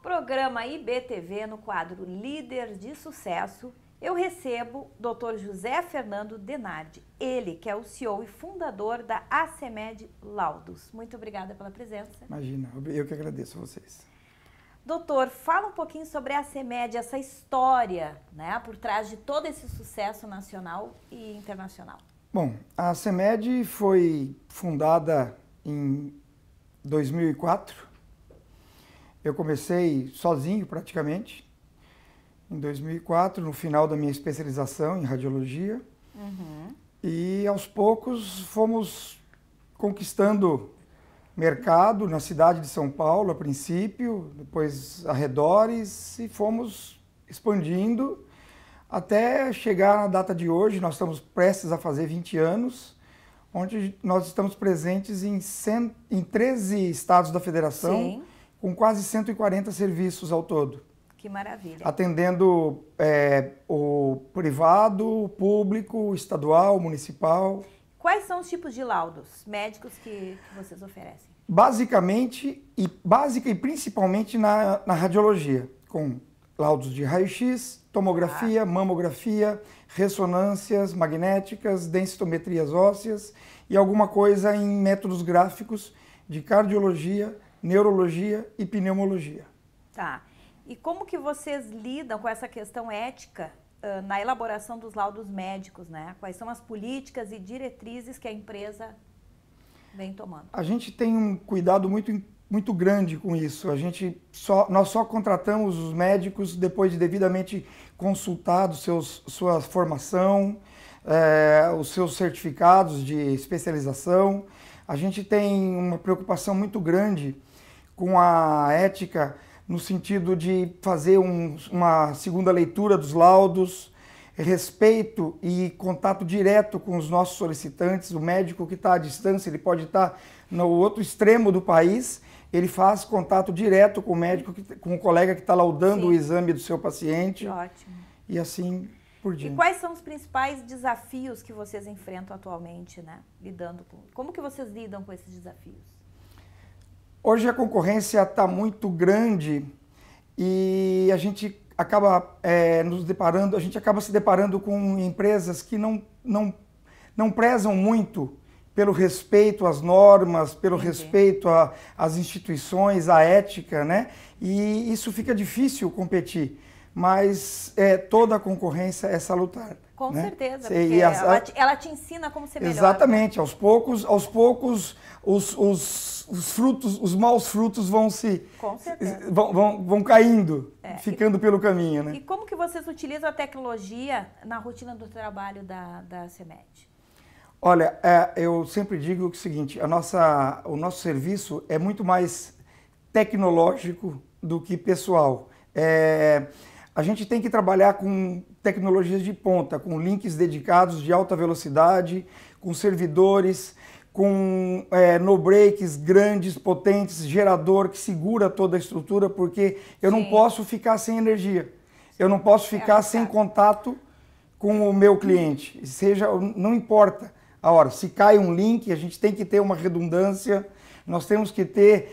Programa IBTV, no quadro Líder de Sucesso, eu recebo o Dr. José Fernando Denardi, ele que é o CEO e fundador da ACEMED Laudos. Muito obrigada pela presença. Imagina, eu que agradeço a vocês. Doutor, fala um pouquinho sobre a ACEMED, essa história, né, por trás de todo esse sucesso nacional e internacional. Bom, a ACEMED foi fundada em 2004. Eu comecei sozinho praticamente, em 2004, no final da minha especialização em radiologia. E aos poucos fomos conquistando mercado na cidade de São Paulo, a princípio, depois arredores, e fomos expandindo até chegar na data de hoje. Nós estamos prestes a fazer 20 anos, onde nós estamos presentes em 13 estados da federação. Sim. Com quase 140 serviços ao todo. Que maravilha. Atendendo o privado, o público, o estadual, o municipal. Quais são os tipos de laudos médicos que vocês oferecem? Básica e principalmente na radiologia, com laudos de raio-x, tomografia, mamografia, ressonâncias magnéticas, densitometrias ósseas e alguma coisa em métodos gráficos de cardiologia, neurologia e pneumologia. Tá. E como que vocês lidam com essa questão ética na elaboração dos laudos médicos, né? Quais são as políticas e diretrizes que a empresa vem tomando? A gente tem um cuidado muito grande com isso. Nós só contratamos os médicos depois de devidamente consultado sua formação, os seus certificados de especialização. A gente tem uma preocupação muito grande com a ética, no sentido de fazer uma segunda leitura dos laudos, respeito e contato direto com os nossos solicitantes. O médico que está à distância, ele pode estar no outro extremo do país, ele faz contato direto com o médico, com o colega que está laudando o exame do seu paciente. Ótimo. E assim por diante. E quais são os principais desafios que vocês enfrentam atualmente, né? Como que vocês lidam com esses desafios? Hoje a concorrência está muito grande e a gente acaba se deparando com empresas que não prezam muito pelo respeito às normas, pelo respeito às instituições, à ética, né? E isso fica difícil competir, mas toda a concorrência é salutar. Com né? certeza, porque ela te ensina como ser melhor. Exatamente, né? Aos poucos os maus frutos vão caindo, ficando pelo caminho, né? E como que vocês utilizam a tecnologia na rotina do trabalho da ACEMED? Olha, eu sempre digo o seguinte, o nosso serviço é muito mais tecnológico do que pessoal. A gente tem que trabalhar com tecnologias de ponta, com links dedicados de alta velocidade, com servidores, com no-breaks grandes, potentes, gerador que segura toda a estrutura, porque eu não posso ficar sem energia, eu não posso ficar sem contato com o meu cliente, não importa a hora, se cai um link, a gente tem que ter uma redundância, nós temos que ter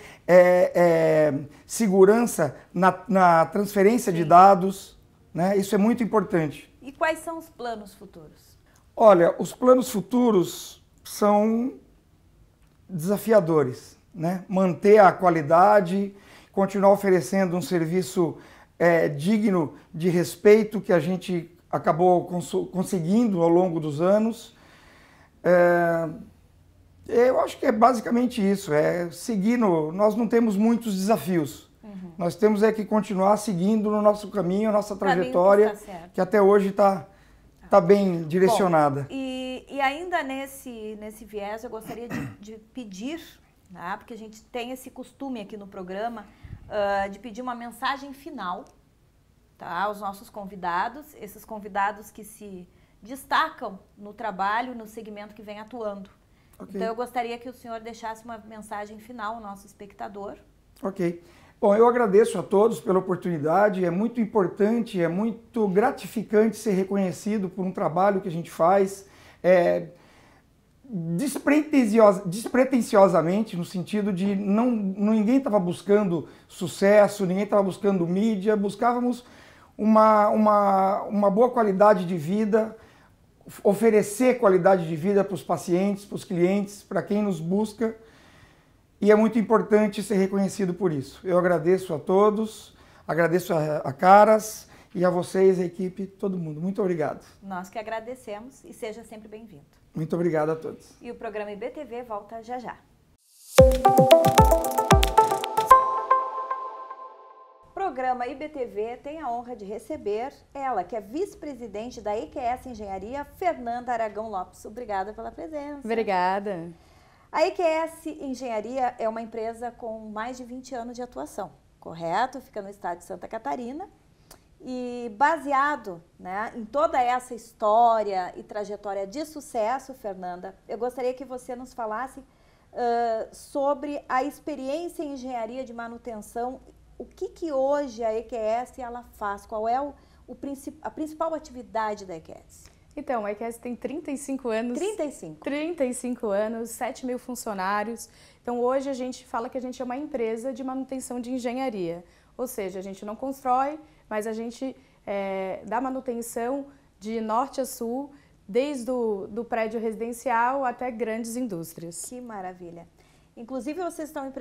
segurança na transferência de dados, né? Isso é muito importante. E quais são os planos futuros? Olha, os planos futuros são desafiadores, né? Manter a qualidade, continuar oferecendo um serviço digno de respeito que a gente acabou conseguindo ao longo dos anos. Eu acho que é basicamente isso, nós não temos muitos desafios, nós temos que continuar seguindo no nosso caminho, a nossa trajetória, que até hoje está bem direcionada. Bom, e ainda nesse viés eu gostaria de pedir, né, porque a gente tem esse costume aqui no programa, de pedir uma mensagem final, tá, aos nossos convidados, esses convidados que se destacam no trabalho, no segmento que vem atuando. Okay. Então eu gostaria que o senhor deixasse uma mensagem final ao nosso espectador. Ok. Bom, eu agradeço a todos pela oportunidade, é muito importante, é muito gratificante ser reconhecido por um trabalho que a gente faz. despretensiosamente, no sentido de ninguém estava buscando sucesso, ninguém estava buscando mídia, buscávamos uma boa qualidade de vida, oferecer qualidade de vida para os pacientes, para os clientes, para quem nos busca, e é muito importante ser reconhecido por isso. Eu agradeço a todos, agradeço a Caras e a vocês, a equipe, todo mundo. Muito obrigado. Nós que agradecemos e seja sempre bem-vindo. Muito obrigado a todos. E o programa IBTV volta já já. O programa IBTV tem a honra de receber ela, que é vice-presidente da EQS Engenharia, Fernanda Aragão Lopes. Obrigada pela presença. Obrigada. A EQS Engenharia é uma empresa com mais de 20 anos de atuação, correto? Fica no estado de Santa Catarina. E baseado, né, em toda essa história e trajetória de sucesso, Fernanda, eu gostaria que você nos falasse sobre a experiência em engenharia de manutenção. O que hoje a EQS ela faz? Qual é a principal atividade da EQS? Então, a EQS tem 35 anos. 35? 35 anos, 7 mil funcionários. Então, hoje a gente fala que a gente é uma empresa de manutenção de engenharia. Ou seja, a gente não constrói, mas a gente dá manutenção de norte a sul, desde do prédio residencial até grandes indústrias. Que maravilha! Inclusive, vocês estão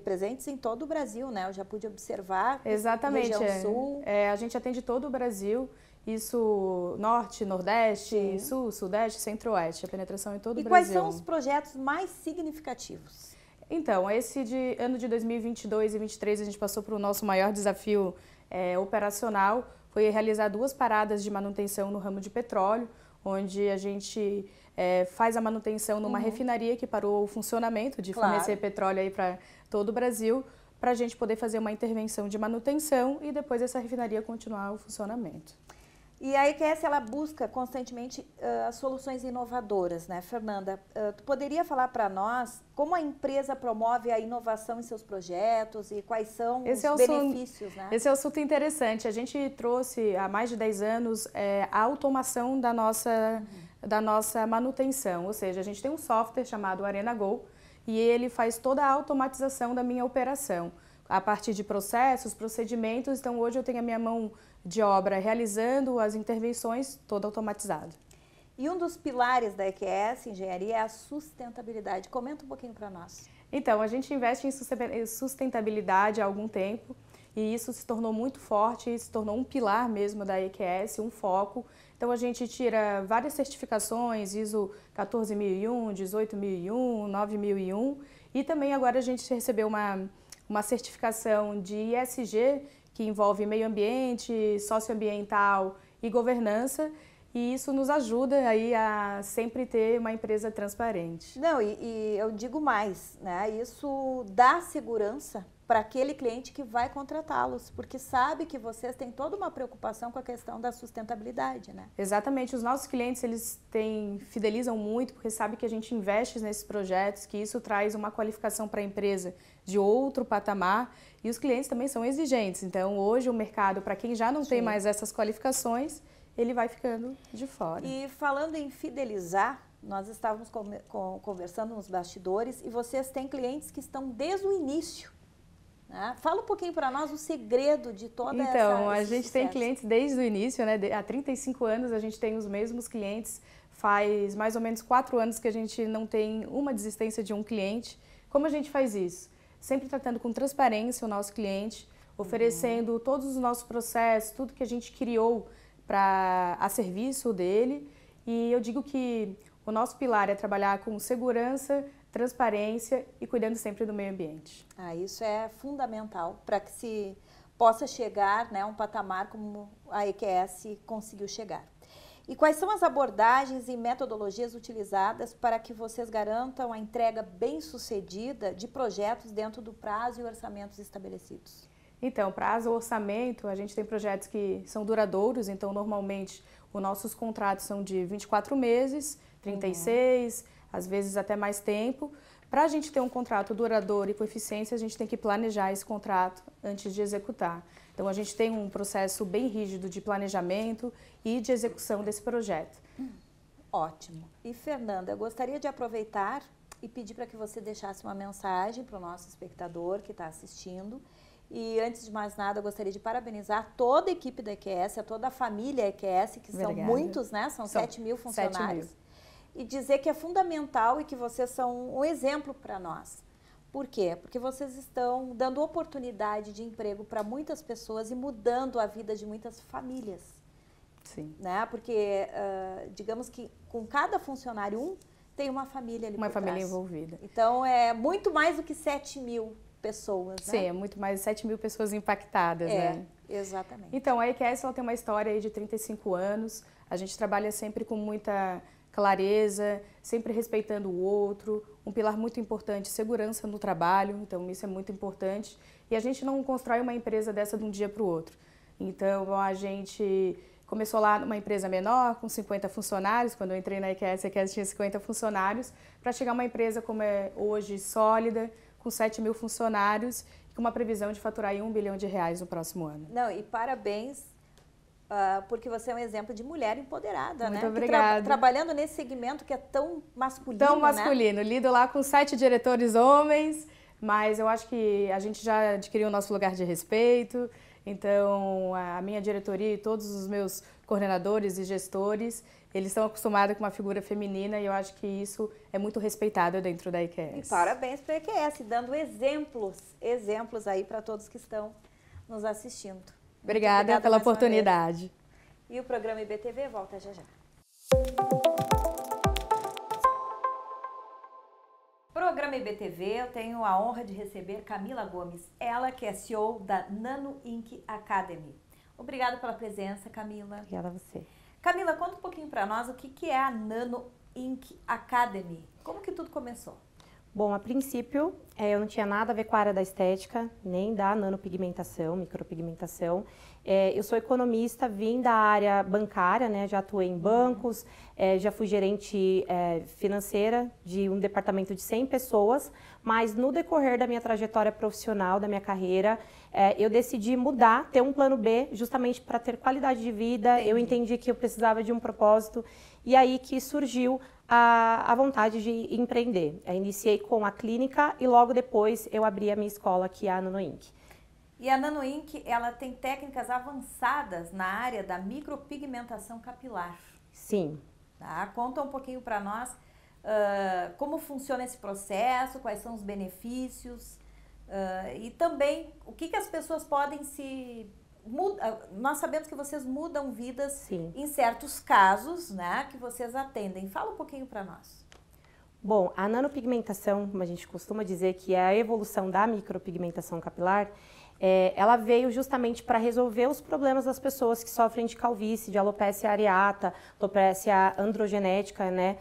presentes em todo o Brasil, né? Eu já pude observar. Exatamente. Região sul. A gente atende todo o Brasil, isso norte, nordeste, Sim. sul, sudeste, centro-oeste, a penetração em todo o E Brasil. quais são os projetos mais significativos? Então, esse ano de 2022 e 2023, a gente passou por o nosso maior desafio operacional, foi realizar 2 paradas de manutenção no ramo de petróleo, onde a gente faz a manutenção numa refinaria que parou o funcionamento de fornecer petróleo aí para todo o Brasil, para a gente poder fazer uma intervenção de manutenção e depois essa refinaria continuar o funcionamento. E a EQS, ela busca constantemente soluções inovadoras, né, Fernanda? Tu poderia falar para nós como a empresa promove a inovação em seus projetos e quais são os benefícios, né? Esse é um assunto interessante. A gente trouxe há mais de 10 anos a automação da nossa manutenção, ou seja, a gente tem um software chamado ArenaGo e ele faz toda a automatização da minha operação. A partir de processos, procedimentos, então hoje eu tenho a minha mão de obra realizando as intervenções toda automatizada. E um dos pilares da EQS Engenharia é a sustentabilidade. Comenta um pouquinho para nós. Então, a gente investe em sustentabilidade há algum tempo e isso se tornou muito forte, se tornou um pilar mesmo da EQS, um foco. Então, a gente tira várias certificações, ISO 14001, 18001, 9001 e também agora a gente recebeu uma certificação de ESG, que envolve meio ambiente, socioambiental e governança, e isso nos ajuda aí a sempre ter uma empresa transparente. Não, e eu digo mais, né? Isso dá segurança para aquele cliente que vai contratá-los, porque sabe que vocês têm toda uma preocupação com a questão da sustentabilidade, né? Exatamente, os nossos clientes fidelizam muito, porque sabem que a gente investe nesses projetos, que isso traz uma qualificação para a empresa de outro patamar, e os clientes também são exigentes. Então, hoje o mercado, para quem já não tem mais essas qualificações, ele vai ficando de fora. E falando em fidelizar, nós estávamos conversando nos bastidores e vocês têm clientes que estão desde o início, né? Fala um pouquinho para nós o segredo de toda essa... Então, a gente tem clientes desde o início, né? Há 35 anos a gente tem os mesmos clientes, faz mais ou menos 4 anos que a gente não tem uma desistência de um cliente. Como a gente faz isso? Sempre tratando com transparência o nosso cliente, oferecendo todos os nossos processos, tudo que a gente criou a serviço dele. E eu digo que o nosso pilar é trabalhar com segurança, transparência e cuidando sempre do meio ambiente. Isso é fundamental para que se possa chegar, né, a um patamar como a EQS conseguiu chegar. E quais são as abordagens e metodologias utilizadas para que vocês garantam a entrega bem-sucedida de projetos dentro do prazo e orçamentos estabelecidos? Então, prazo, orçamento, a gente tem projetos que são duradouros, então normalmente os nossos contratos são de 24 meses, 36, às vezes até mais tempo. Para a gente ter um contrato duradouro e com eficiência, a gente tem que planejar esse contrato antes de executar. Então, a gente tem um processo bem rígido de planejamento e de execução desse projeto. Ótimo. E Fernanda, eu gostaria de aproveitar e pedir para que você deixasse uma mensagem para o nosso espectador que está assistindo. E antes de mais nada, eu gostaria de parabenizar toda a equipe da EQS, a toda a família EQS, que são muitos, né? São 7.000 funcionários. 7.000. E dizer que é fundamental e que vocês são um exemplo para nós. Por quê? Porque vocês estão dando oportunidade de emprego para muitas pessoas e mudando a vida de muitas famílias. Sim. Né? Porque, digamos que com cada funcionário tem uma família ali por trás. Uma família envolvida. Então, é muito mais do que 7.000 pessoas, né? Sim, é muito mais de 7.000 pessoas impactadas, né? Exatamente. Então, a EQS ela tem uma história aí de 35 anos. A gente trabalha sempre com muita clareza, sempre respeitando o outro. Um pilar muito importante, segurança no trabalho. Então, isso é muito importante. E a gente não constrói uma empresa dessa de um dia para o outro. Então, a gente começou lá numa empresa menor, com 50 funcionários. Quando eu entrei na EQS, a EQS tinha 50 funcionários, para chegar a uma empresa como é hoje, sólida, com 7.000 funcionários, com uma previsão de faturar aí R$1 bilhão no próximo ano. Não, e parabéns, porque você é um exemplo de mulher empoderada, Muito né? obrigada. Trabalhando nesse segmento que é tão masculino, Tão masculino. Né? Lido lá com 7 diretores homens, mas eu acho que a gente já adquiriu o nosso lugar de respeito. Então, a minha diretoria e todos os meus coordenadores e gestores, eles estão acostumados com uma figura feminina e eu acho que isso é muito respeitado dentro da EQS. E parabéns para a EQS, dando exemplos aí para todos que estão nos assistindo. Obrigada pela oportunidade. E o programa IBTV volta já já. Programa IBTV, eu tenho a honra de receber Camila Gomes, ela que é CEO da Nano Inc. Academy. Obrigada pela presença, Camila. Obrigada a você. Camila, conta um pouquinho para nós o que é a Nano Inc. Academy. Como que tudo começou? Bom, a princípio, eu não tinha nada a ver com a área da estética, nem da nanopigmentação, micropigmentação. Eu sou economista, vim da área bancária, né? Já atuei em bancos, já fui gerente financeira de um departamento de 100 pessoas, mas no decorrer da minha trajetória profissional, da minha carreira, eu decidi mudar, ter um plano B, justamente para ter qualidade de vida. Entendi. Eu entendi que eu precisava de um propósito e aí que surgiu a vontade de empreender. Eu iniciei com a clínica e logo depois eu abri a minha escola, que é a Nano Inc. E a Nano Inc., ela tem técnicas avançadas na área da micropigmentação capilar. Sim. Tá? Conta um pouquinho para nós como funciona esse processo, quais são os benefícios e também o que as pessoas podem nós sabemos que vocês mudam vidas. Sim. Em certos casos, né, que vocês atendem. Fala um pouquinho para nós. Bom, a nanopigmentação, como a gente costuma dizer, que é a evolução da micropigmentação capilar, ela veio justamente para resolver os problemas das pessoas que sofrem de calvície, de alopecia areata, alopecia androgenética, né?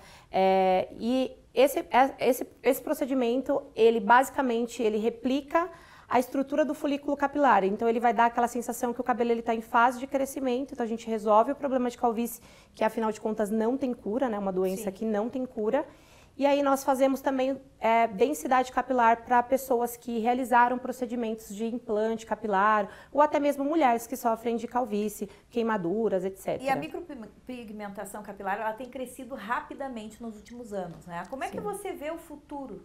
E esse procedimento, ele basicamente replica a estrutura do folículo capilar. Então, ele vai dar aquela sensação que o cabelo está em fase de crescimento. Então, a gente resolve o problema de calvície, que afinal de contas não tem cura, né? Uma doença Sim. que não tem cura. E aí nós fazemos também densidade capilar para pessoas que realizaram procedimentos de implante capilar ou até mesmo mulheres que sofrem de calvície, queimaduras, etc. E a micropigmentação capilar, ela tem crescido rapidamente nos últimos anos, né? Como é que você vê o futuro?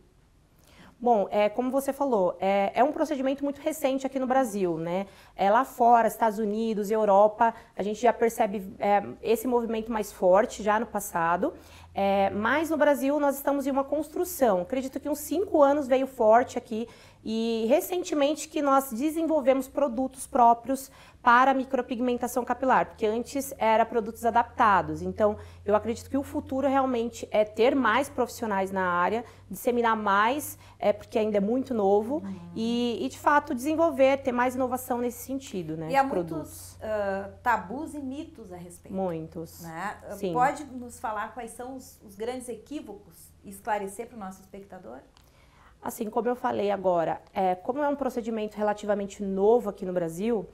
Bom, como você falou, é um procedimento muito recente aqui no Brasil, né? Lá fora, Estados Unidos, Europa, a gente já percebe esse movimento mais forte já no passado. Mas no Brasil nós estamos em uma construção. Acredito que uns 5 anos veio forte aqui e recentemente que nós desenvolvemos produtos próprios para a micropigmentação capilar, porque antes era produtos adaptados. Então, eu acredito que o futuro realmente é ter mais profissionais na área, disseminar mais, porque ainda é muito novo, e de fato desenvolver, ter mais inovação nesse sentido, né? E há muitos tabus e mitos a respeito. Muitos. Né? Sim. Pode nos falar quais são os grandes equívocos e esclarecer para o nosso espectador? Assim, como eu falei agora, como é um procedimento relativamente novo aqui no Brasil,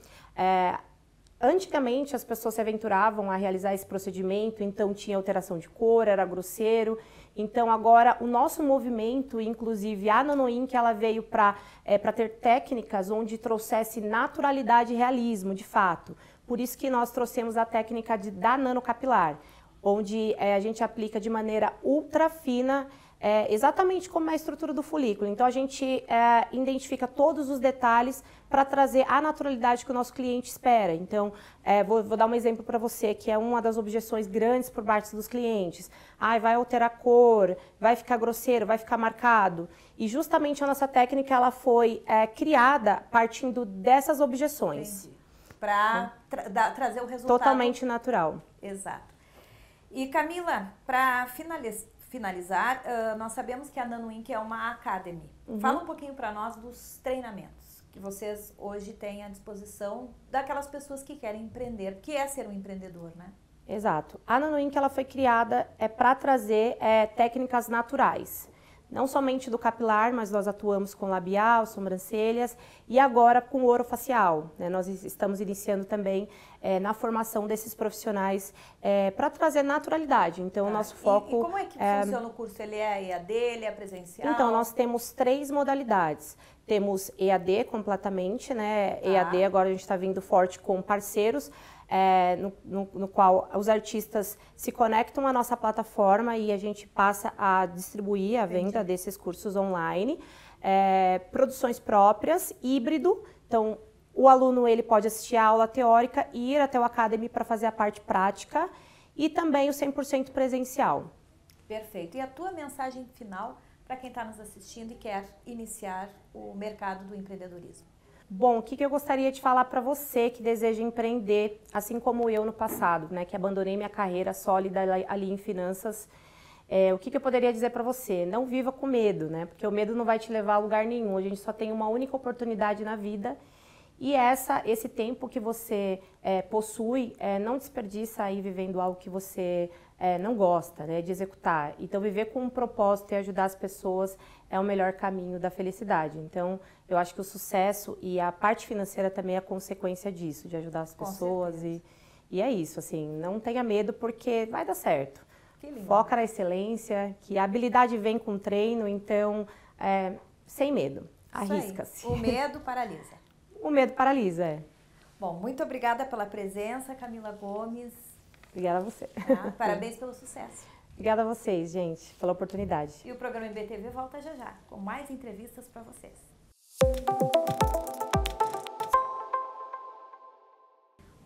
antigamente as pessoas se aventuravam a realizar esse procedimento, então tinha alteração de cor, era grosseiro. Então agora o nosso movimento, inclusive a Nano Inc., ela veio para ter técnicas onde trouxesse naturalidade e realismo, de fato. Por isso que nós trouxemos a técnica da nanocapilar. onde a gente aplica de maneira ultra fina exatamente como é a estrutura do folículo. Então, a gente identifica todos os detalhes para trazer a naturalidade que o nosso cliente espera. Então, vou dar um exemplo para você, que é uma das objeções grandes por parte dos clientes. Vai alterar a cor, vai ficar grosseiro, vai ficar marcado. E justamente a nossa técnica ela foi criada partindo dessas objeções. Para trazer o resultado totalmente natural. Exato. E Camila, para finalizar, nós sabemos que a Nanoink é uma academy. Fala um pouquinho para nós dos treinamentos que vocês hoje têm à disposição daquelas pessoas que querem empreender, que é ser um empreendedor, né? Exato. A Nanoink ela foi criada para trazer técnicas naturais. Não somente do capilar, mas nós atuamos com labial, sobrancelhas e agora com orofacial, né? Nós estamos iniciando também na formação desses profissionais para trazer naturalidade. Então, o nosso foco... E como é que funciona o curso? Ele é EAD, ele é presencial? Então, nós temos 3 modalidades. Temos EAD completamente, né? EAD agora a gente está vindo forte com parceiros, no qual os artistas se conectam à nossa plataforma e a gente passa a distribuir a venda desses cursos online. Produções próprias, híbrido, então o aluno ele pode assistir a aula teórica e ir até o Academy para fazer a parte prática e também o 100% presencial. Perfeito. E a tua mensagem final para quem está nos assistindo e quer iniciar o mercado do empreendedorismo? Bom, o que eu gostaria de falar para você que deseja empreender, assim como eu no passado, né, que abandonei minha carreira sólida ali em finanças, o que eu poderia dizer para você? Não viva com medo, né, porque o medo não vai te levar a lugar nenhum. A gente só tem uma única oportunidade na vida e esse tempo que você possui, não desperdiça aí vivendo algo que você não gosta, né, de executar. Então, viver com um propósito e ajudar as pessoas é o melhor caminho da felicidade. Então, eu acho que o sucesso e a parte financeira também é a consequência disso, de ajudar as pessoas. E é isso, assim, não tenha medo porque vai dar certo. Foca na excelência, que a habilidade vem com treino, então, sem medo, arrisca-se. O medo paralisa. O medo paralisa, Bom, muito obrigada pela presença, Camila Gomes. Obrigada a você. Parabéns pelo sucesso. Obrigada a vocês, gente, pela oportunidade. E o programa IBTV volta já, com mais entrevistas para vocês.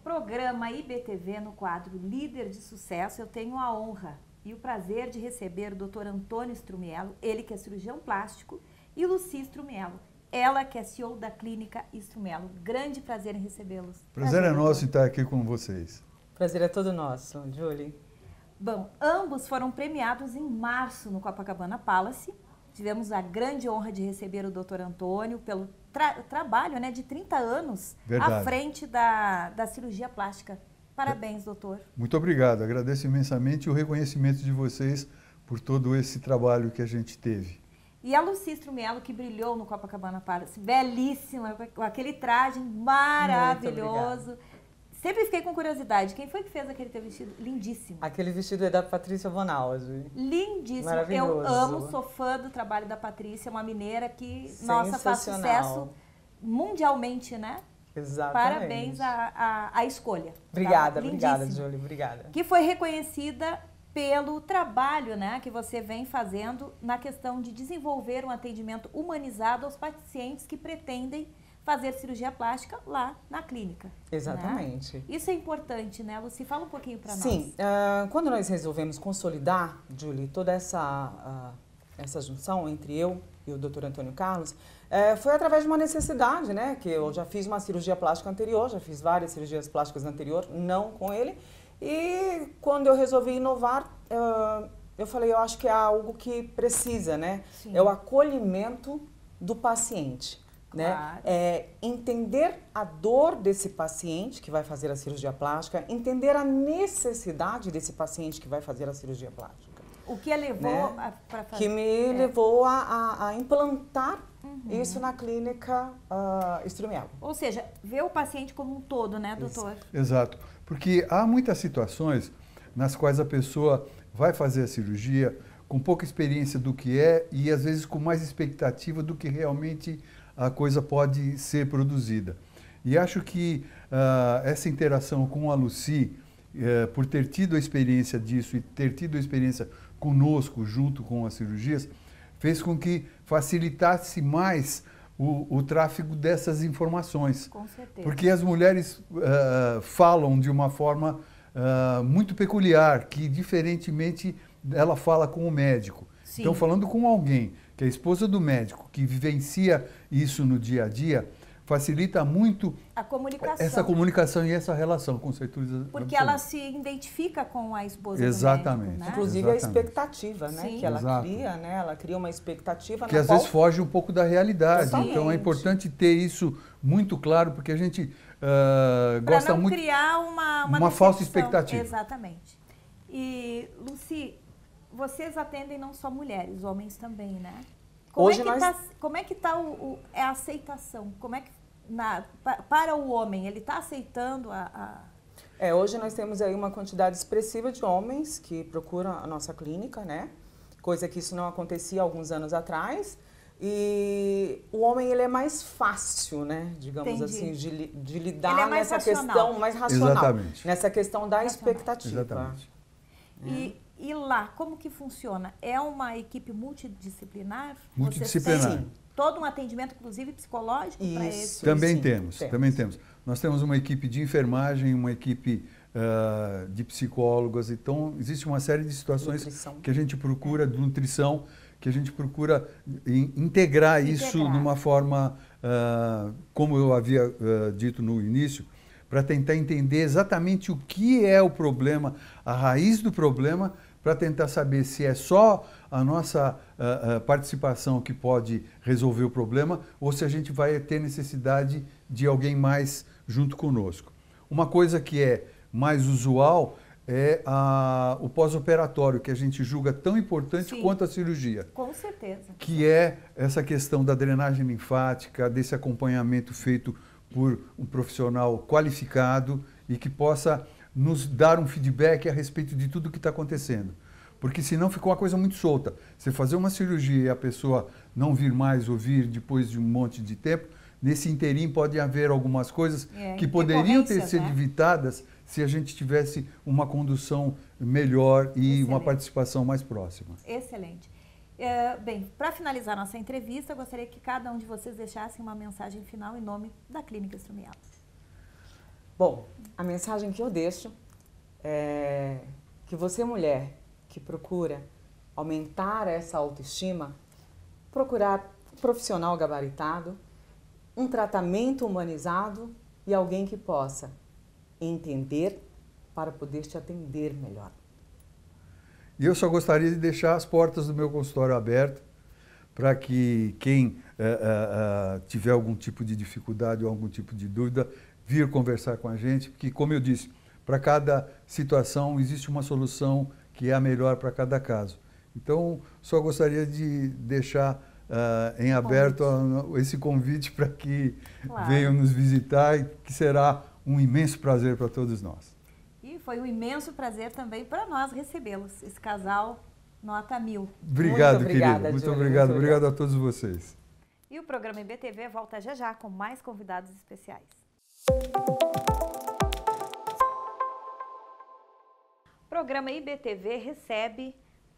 Programa IBTV no quadro Líder de Sucesso, eu tenho a honra e o prazer de receber o Dr. Antônio Strumiello, ele que é cirurgião plástico, e Lucy Strumiello, ela que é CEO da Clínica Strumiello. Grande prazer em recebê-los. Prazer é nosso estar aqui com vocês. Prazer é todo nosso, Julie. Bom, ambos foram premiados em março no Copacabana Palace. Tivemos a grande honra de receber o Dr. Antônio pelo trabalho, né, de 30 anos à frente da cirurgia plástica. Parabéns, doutor. Muito obrigado. Agradeço imensamente o reconhecimento de vocês por todo esse trabalho que a gente teve. E a Lucy Strumiello, que brilhou no Copacabana Palace, belíssima, com aquele traje maravilhoso. Sempre fiquei com curiosidade. Quem foi que fez aquele teu vestido? Lindíssimo. Aquele vestido é da Patrícia Vonal, Julie. Lindíssimo. Maravilhoso. Eu amo, sou fã do trabalho da Patrícia, uma mineira que, nossa, faz sucesso mundialmente, né? Exatamente. Parabéns à escolha. Obrigada, tá? Obrigada, Julie, obrigada. Que foi reconhecida pelo trabalho, né, que você vem fazendo na questão de desenvolver um atendimento humanizado aos pacientes que pretendem fazer cirurgia plástica lá na clínica. Exatamente. Né? Isso é importante, né, Lucy? Fala um pouquinho para nós. Sim, quando nós resolvemos consolidar, Julie, toda essa junção entre eu e o Dr. Antônio Carlos, foi através de uma necessidade, né, que eu já fiz uma cirurgia plástica anterior, já fiz várias cirurgias plásticas anterior, não com ele, e quando eu resolvi inovar, eu falei, eu acho que é algo que precisa, né? Sim. É o acolhimento do paciente. Claro. Né? Entender a dor desse paciente que vai fazer a cirurgia plástica, entender a necessidade desse paciente que vai fazer a cirurgia plástica. O que a levou, né, para fazer? Que me levou a implantar isso na clínica Strumiello. Ou seja, ver o paciente como um todo, né, doutor? Exato. Porque há muitas situações nas quais a pessoa vai fazer a cirurgia com pouca experiência do que é e às vezes com mais expectativa do que realmente a coisa pode ser produzida. E acho que essa interação com a Lucy por ter tido a experiência disso e ter tido a experiência conosco, junto com as cirurgias, fez com que facilitasse mais o tráfego dessas informações. Com certeza. Porque as mulheres falam de uma forma muito peculiar, que diferentemente ela fala com o médico. Sim. Então, falando com alguém que é a esposa do médico, que vivencia isso no dia a dia, facilita muito A comunicação. essa comunicação e essa relação, com certeza. Porque ela se identifica com a esposa Exatamente. do médico, né? Inclusive a Exatamente. expectativa, né? Sim. Que ela Exato. cria, né? Ela cria uma expectativa Que na às qual... vezes foge um pouco da realidade. Totalmente. Então é importante ter isso muito claro, porque a gente Para gosta não muito criar uma falsa decepção. expectativa. Exatamente. E, Lucy, vocês atendem não só mulheres, homens também, né? Hoje Como é que está a aceitação? Como é que, para o homem, ele está aceitando Hoje nós temos aí uma quantidade expressiva de homens que procuram a nossa clínica, né? Coisa que isso não acontecia há alguns anos atrás. E o homem, ele é mais fácil, né? Digamos Entendi. assim, de Ele lidar é mais nessa racional. questão mais racional. Exatamente. Nessa questão da Racional. expectativa. Exatamente. E lá, como que funciona? É uma equipe multidisciplinar? Multidisciplinar. Vocês têm todo um atendimento, inclusive psicológico, para Isso. esse? Também Sim, temos, temos. também temos. Nós temos uma equipe de enfermagem, uma equipe de psicólogas, então existe uma série de situações Nutrição. que a gente procura, de nutrição, que a gente procura integrar isso numa forma, como eu havia dito no início, para tentar entender exatamente o que é o problema, a raiz do problema, para tentar saber se é só a nossa participação que pode resolver o problema ou se a gente vai ter necessidade de alguém mais junto conosco. Uma coisa que é mais usual é o pós-operatório, que a gente julga tão importante Sim. quanto a cirurgia, Com certeza. que é essa questão da drenagem linfática, desse acompanhamento feito por um profissional qualificado e que possa nos dar um feedback a respeito de tudo o que está acontecendo. Porque senão ficou uma coisa muito solta. Você fazer uma cirurgia e a pessoa não vir mais ou vir depois de um monte de tempo, nesse interim pode haver algumas coisas que poderiam ter sido né? evitadas se a gente tivesse uma condução melhor e uma Excelente. participação mais próxima. Excelente. Bem, para finalizar nossa entrevista, eu gostaria que cada um de vocês deixasse uma mensagem final em nome da Clínica Strumial. Bom, a mensagem que eu deixo é que você, mulher, que procura aumentar essa autoestima, procurar um profissional gabaritado, um tratamento humanizado e alguém que possa entender para poder te atender melhor. E eu só gostaria de deixar as portas do meu consultório abertas para que quem tiver algum tipo de dificuldade ou algum tipo de dúvida, vir conversar com a gente, porque, como eu disse, para cada situação existe uma solução que é a melhor para cada caso. Então, só gostaria de deixar em aberto esse convite para que venham nos visitar, e que será um imenso prazer para todos nós. E foi um imenso prazer também para nós recebê-los, esse casal nota 1000. Obrigado, Muito obrigada, querido. Muito Júlia, obrigado. muito Obrigado a todos vocês. E o programa IBTV volta já já com mais convidados especiais. O programa IBTV recebe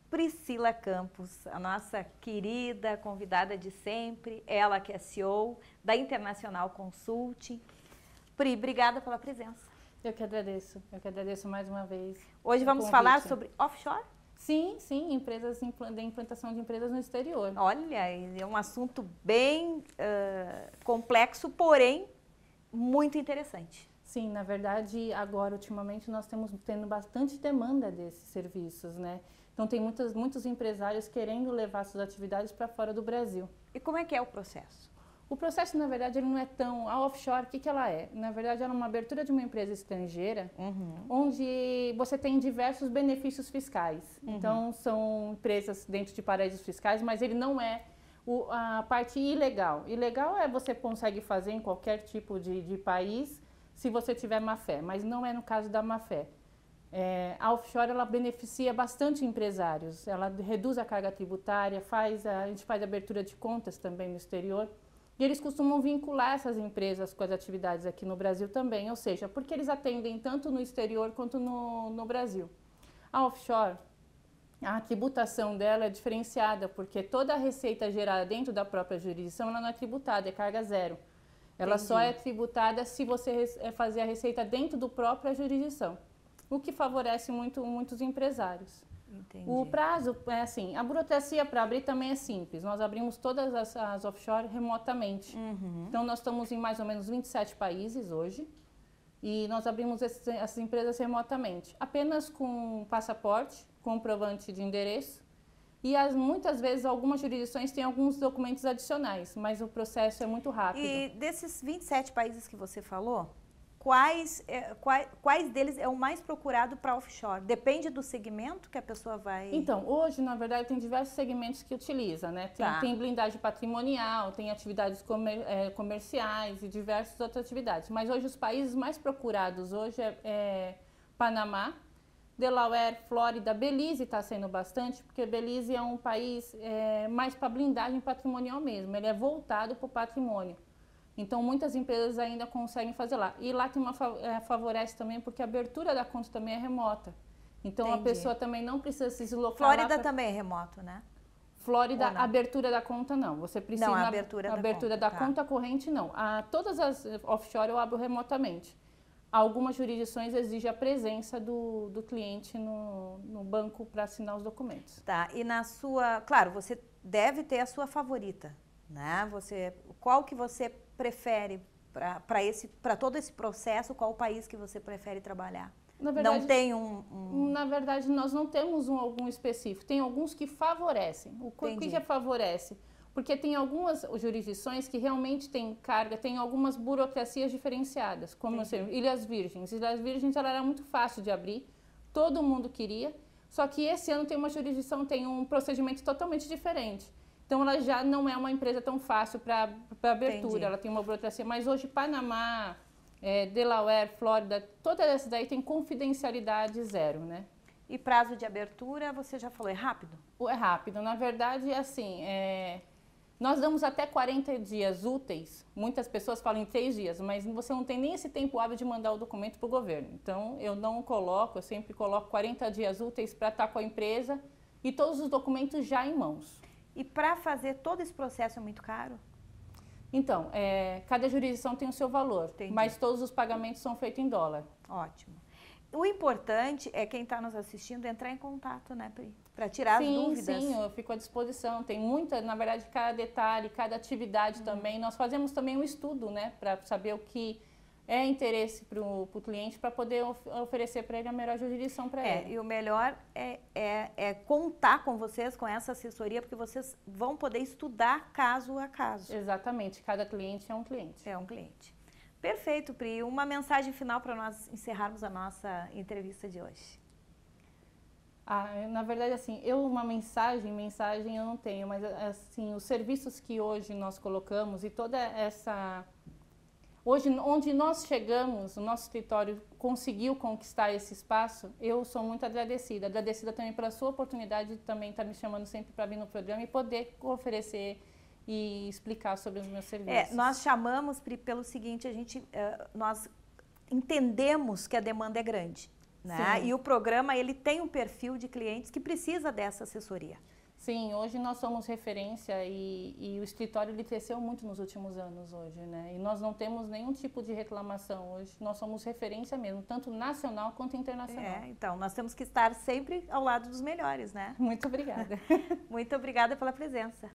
Priscila Campos, a nossa querida convidada de sempre, ela que é CEO da Internacional Consulting. Pri, obrigada pela presença. Eu que agradeço mais uma vez. Hoje vamos falar sobre offshore? Sim, empresas de implantação de empresas no exterior. Olha, é um assunto bem complexo, porém muito interessante. Sim, na verdade, agora, ultimamente, nós estamos tendo bastante demanda desses serviços, né? Então, tem muitos empresários querendo levar suas atividades para fora do Brasil. E como é que é o processo? O processo, na verdade, ele não é tão... A offshore, o que ela é? Na verdade, ela é uma abertura de uma empresa estrangeira, onde você tem diversos benefícios fiscais. Então, são empresas dentro de paraísos fiscais, mas ele não é a parte ilegal. Ilegal é você consegue fazer em qualquer tipo de país, se você tiver má-fé, mas não é no caso da má-fé. A offshore, ela beneficia bastante empresários, ela reduz a carga tributária, a gente faz abertura de contas também no exterior. E eles costumam vincular essas empresas com as atividades aqui no Brasil também, ou seja, porque eles atendem tanto no exterior quanto no Brasil. A offshore, a tributação dela é diferenciada, porque toda a receita gerada dentro da própria jurisdição ela não é tributada, é carga zero. Ela Entendi. só é tributada se você fazer a receita dentro do própria jurisdição, o que favorece muitos empresários. Entendi. O prazo é assim, a burocracia para abrir também é simples. Nós abrimos todas as offshore remotamente. Então nós estamos em mais ou menos 27 países hoje e nós abrimos essas empresas remotamente, apenas com passaporte, comprovante de endereço e muitas vezes algumas jurisdições têm alguns documentos adicionais, mas o processo é muito rápido. E desses 27 países que você falou, quais deles é o mais procurado para offshore? Depende do segmento que a pessoa vai... Então, hoje, na verdade, tem diversos segmentos que utiliza, né? Tem blindagem patrimonial, tem atividades comerciais e diversas outras atividades. Mas hoje os países mais procurados hoje é Panamá, Delaware, Flórida, Belize está sendo bastante, porque Belize é um país mais para blindagem patrimonial mesmo, ele é voltado para o patrimônio. Então, muitas empresas ainda conseguem fazer lá. E lá tem favorece também, porque a abertura da conta também é remota. Então, Entendi. a pessoa também não precisa se deslocar Flórida também é remoto, né? Flórida, a abertura da conta não. Você precisa... Não, a abertura da conta, conta corrente não. Todas as offshore eu abro remotamente. Algumas jurisdições exigem a presença do cliente no banco para assinar os documentos. Tá, e na sua... Claro, você deve ter a sua favorita, né? Qual que você prefere para todo esse processo? Qual o país que você prefere trabalhar? Na verdade, não tem Na verdade, nós não temos algum específico. Tem alguns que favorecem. O que favorece? Porque tem algumas jurisdições que realmente têm carga, tem algumas burocracias diferenciadas, como Ilhas Virgens. Ilhas Virgens ela era muito fácil de abrir, todo mundo queria, só que esse ano tem uma jurisdição, tem um procedimento totalmente diferente. Então, ela já não é uma empresa tão fácil para abertura, Entendi. ela tem uma burocracia. Mas hoje, Panamá, Delaware, Flórida, todas essas daí tem confidencialidade zero, né? E prazo de abertura, você já falou, é rápido? É rápido. Na verdade, assim, nós damos até 40 dias úteis. Muitas pessoas falam em 3 dias, mas você não tem nem esse tempo hábil de mandar o documento para o governo. Então, eu não coloco, eu sempre coloco 40 dias úteis para estar com a empresa e todos os documentos já em mãos. E para fazer todo esse processo é muito caro? Então, cada jurisdição tem o seu valor, Entendi. mas todos os pagamentos são feitos em dólar. Ótimo. O importante é quem está nos assistindo entrar em contato, né, Pri? Para tirar as dúvidas. Sim, eu fico à disposição. Tem muita, na verdade, cada detalhe, cada atividade também. Nós fazemos também um estudo, né, para saber o que é interesse para o cliente, para poder oferecer para ele a melhor jurisdição para ele. E o melhor é contar com vocês, com essa assessoria, porque vocês vão poder estudar caso a caso. Exatamente, cada cliente é um cliente. É um cliente. Perfeito, Pri. Uma mensagem final para nós encerrarmos a nossa entrevista de hoje. Na verdade, assim, uma mensagem eu não tenho, mas assim, os serviços que hoje nós colocamos e toda essa... Hoje, onde nós chegamos, o nosso escritório conseguiu conquistar esse espaço, eu sou muito agradecida. Agradecida também pela sua oportunidade de também estar me chamando sempre para vir no programa e poder oferecer e explicar sobre os meus serviços. Nós chamamos, Pri, pelo seguinte, nós entendemos que a demanda é grande, né? E o programa ele tem um perfil de clientes que precisa dessa assessoria. Sim, hoje nós somos referência e o escritório ele cresceu muito nos últimos anos hoje, né? E nós não temos nenhum tipo de reclamação hoje, nós somos referência mesmo, tanto nacional quanto internacional. Então, nós temos que estar sempre ao lado dos melhores, né? Muito obrigada. Muito obrigada pela presença.